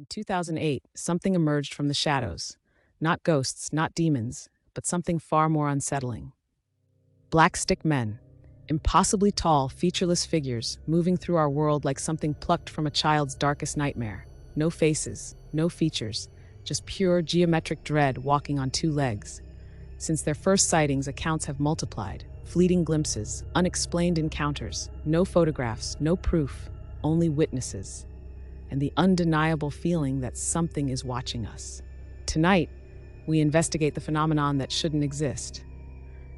In 2008, something emerged from the shadows. Not ghosts, not demons, but something far more unsettling. Black stick men, impossibly tall, featureless figures moving through our world like something plucked from a child's darkest nightmare. No faces, no features, just pure geometric dread walking on two legs. Since their first sightings, accounts have multiplied. Fleeting glimpses, unexplained encounters, no photographs, no proof, only witnesses, and the undeniable feeling that something is watching us. Tonight, we investigate the phenomenon that shouldn't exist.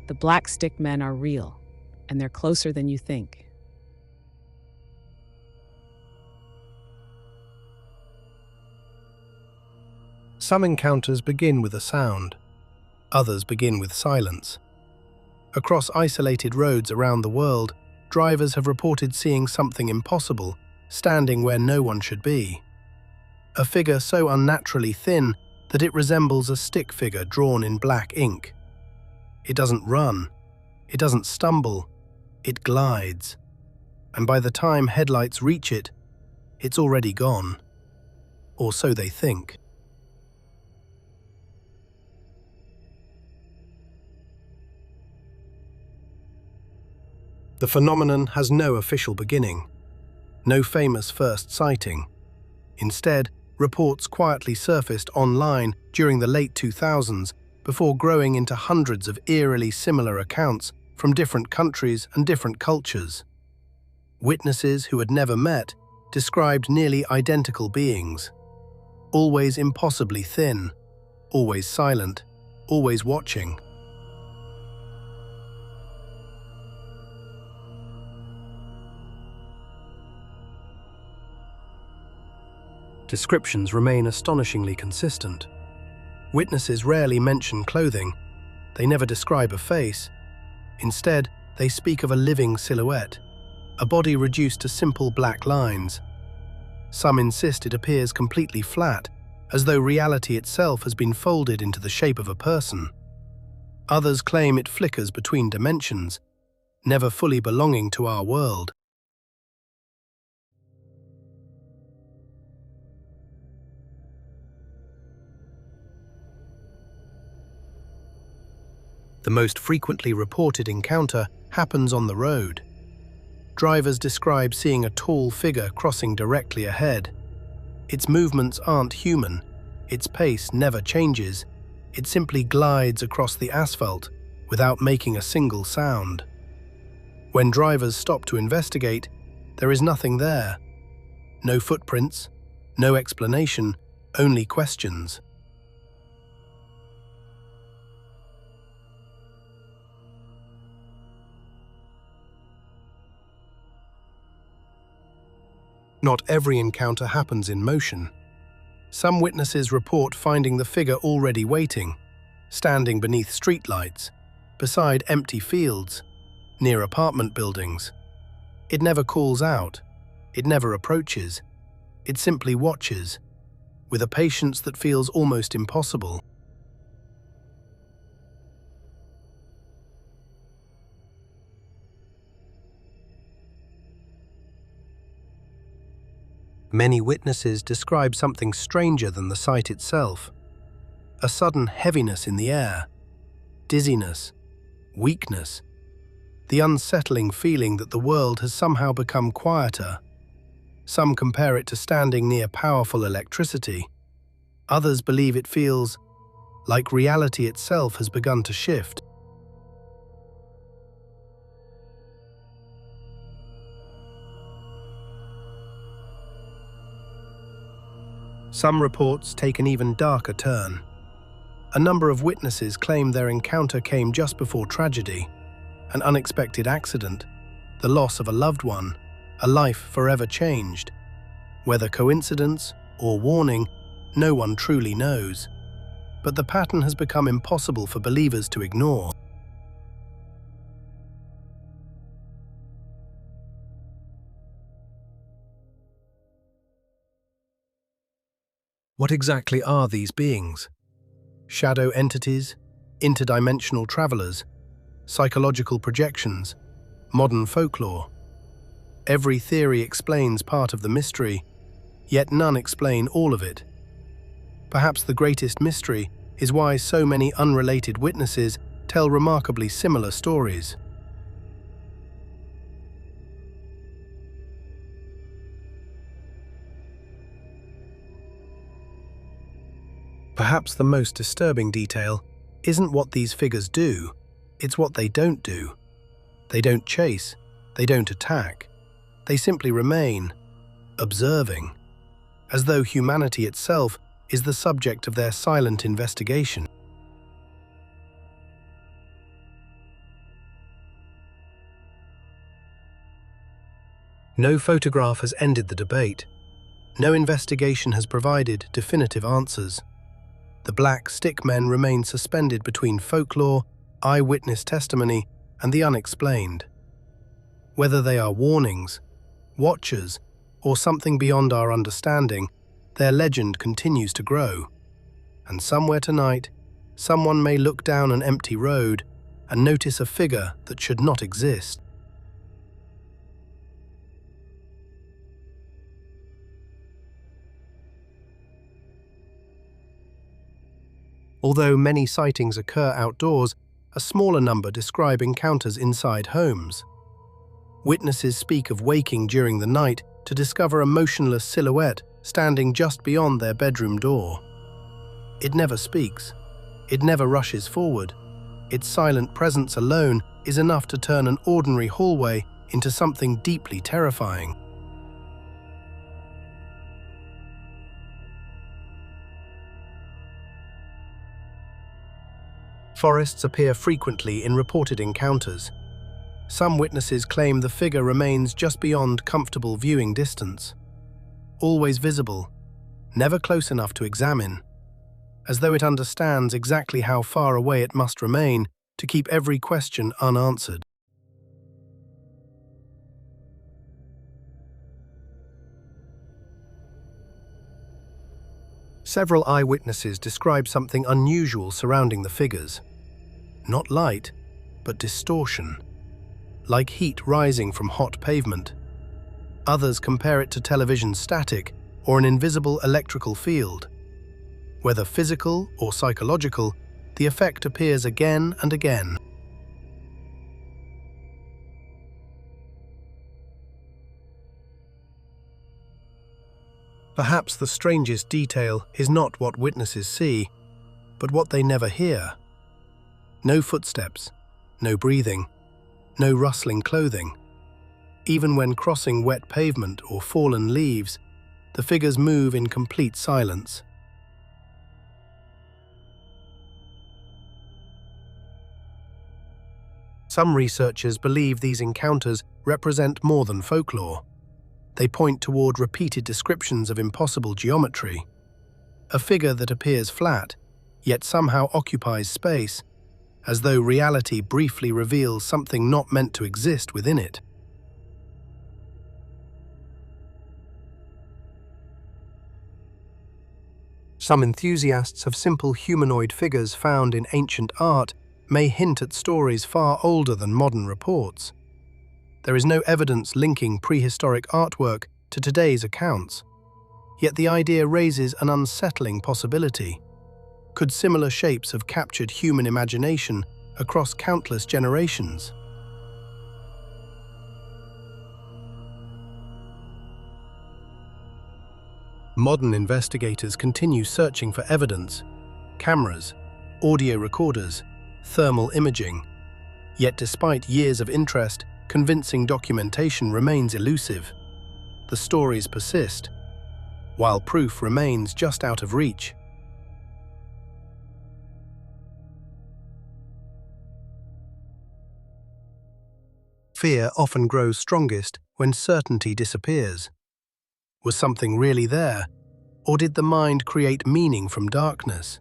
The black stick men are real, and they're closer than you think. Some encounters begin with a sound, others begin with silence. Across isolated roads around the world, drivers have reported seeing something impossible, standing where no one should be. A figure so unnaturally thin that it resembles a stick figure drawn in black ink. It doesn't run, it doesn't stumble, it glides. And by the time headlights reach it, it's already gone. Or so they think. The phenomenon has no official beginning, no famous first sighting. Instead, reports quietly surfaced online during the late 2000s before growing into hundreds of eerily similar accounts from different countries and different cultures. Witnesses who had never met described nearly identical beings, always impossibly thin, always silent, always watching. Descriptions remain astonishingly consistent. Witnesses rarely mention clothing. They never describe a face. Instead, they speak of a living silhouette, a body reduced to simple black lines. Some insist it appears completely flat, as though reality itself has been folded into the shape of a person. Others claim it flickers between dimensions, never fully belonging to our world. The most frequently reported encounter happens on the road. Drivers describe seeing a tall figure crossing directly ahead. Its movements aren't human, its pace never changes, it simply glides across the asphalt without making a single sound. When drivers stop to investigate, there is nothing there. No footprints, no explanation, only questions. Not every encounter happens in motion. Some witnesses report finding the figure already waiting, standing beneath streetlights, beside empty fields, near apartment buildings. It never calls out, it never approaches, it simply watches, with a patience that feels almost impossible. Many witnesses describe something stranger than the sight itself. A sudden heaviness in the air, dizziness, weakness, the unsettling feeling that the world has somehow become quieter. Some compare it to standing near powerful electricity. Others believe it feels like reality itself has begun to shift. Some reports take an even darker turn. A number of witnesses claim their encounter came just before tragedy, an unexpected accident, the loss of a loved one, a life forever changed. Whether coincidence or warning, no one truly knows. But the pattern has become impossible for believers to ignore. What exactly are these beings? Shadow entities, interdimensional travelers, psychological projections, modern folklore. Every theory explains part of the mystery, yet none explain all of it. Perhaps the greatest mystery is why so many unrelated witnesses tell remarkably similar stories. Perhaps the most disturbing detail isn't what these figures do, it's what they don't do. They don't chase, they don't attack, they simply remain, observing, as though humanity itself is the subject of their silent investigation. No photograph has ended the debate. No investigation has provided definitive answers. The black stick men remain suspended between folklore, eyewitness testimony, and the unexplained. Whether they are warnings, watchers, or something beyond our understanding, their legend continues to grow. And somewhere tonight, someone may look down an empty road and notice a figure that should not exist. Although many sightings occur outdoors, a smaller number describe encounters inside homes. Witnesses speak of waking during the night to discover a motionless silhouette standing just beyond their bedroom door. It never speaks. It never rushes forward. Its silent presence alone is enough to turn an ordinary hallway into something deeply terrifying. Forests appear frequently in reported encounters. Some witnesses claim the figure remains just beyond comfortable viewing distance, always visible, never close enough to examine, as though it understands exactly how far away it must remain to keep every question unanswered. Several eyewitnesses describe something unusual surrounding the figures. Not light, but distortion, like heat rising from hot pavement. Others compare it to television static or an invisible electrical field. Whether physical or psychological, the effect appears again and again. Perhaps the strangest detail is not what witnesses see, but what they never hear. No footsteps, no breathing, no rustling clothing. Even when crossing wet pavement or fallen leaves, the figures move in complete silence. Some researchers believe these encounters represent more than folklore. They point toward repeated descriptions of impossible geometry. A figure that appears flat, yet somehow occupies space, as though reality briefly reveals something not meant to exist within it. Some enthusiasts of simple humanoid figures found in ancient art may hint at stories far older than modern reports. There is no evidence linking prehistoric artwork to today's accounts, yet the idea raises an unsettling possibility. Could similar shapes have captured human imagination across countless generations? Modern investigators continue searching for evidence: cameras, audio recorders, thermal imaging. Yet despite years of interest, convincing documentation remains elusive. The stories persist, while proof remains just out of reach. Fear often grows strongest when certainty disappears. Was something really there, or did the mind create meaning from darkness?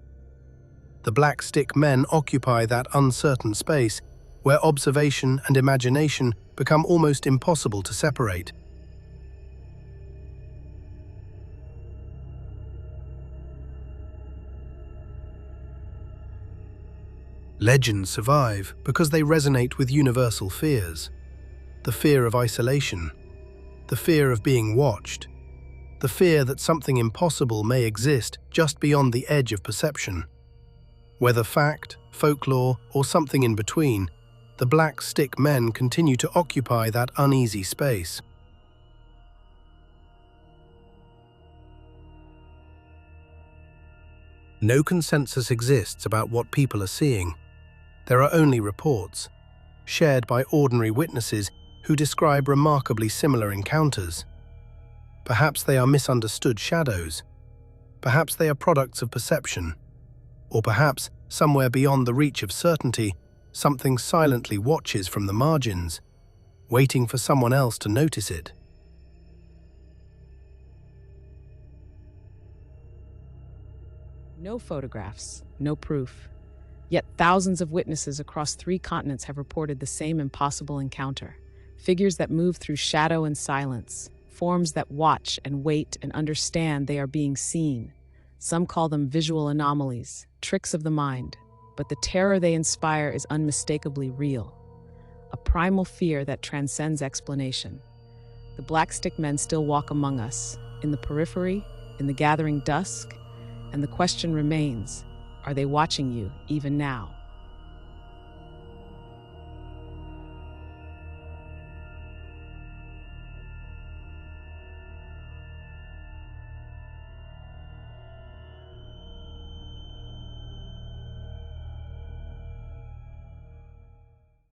The black stick men occupy that uncertain space where observation and imagination become almost impossible to separate. Legends survive because they resonate with universal fears. The fear of isolation, the fear of being watched, the fear that something impossible may exist just beyond the edge of perception. Whether fact, folklore, or something in between, the black stick men continue to occupy that uneasy space. No consensus exists about what people are seeing. There are only reports, shared by ordinary witnesses who describe remarkably similar encounters. Perhaps they are misunderstood shadows. Perhaps they are products of perception. Or perhaps, somewhere beyond the reach of certainty, something silently watches from the margins, waiting for someone else to notice it. No photographs, no proof. Yet thousands of witnesses across 3 continents have reported the same impossible encounter. Figures that move through shadow and silence, forms that watch and wait and understand they are being seen. Some call them visual anomalies, tricks of the mind, but the terror they inspire is unmistakably real. A primal fear that transcends explanation. The black stick men still walk among us, in the periphery, in the gathering dusk, and the question remains, are they watching you even now?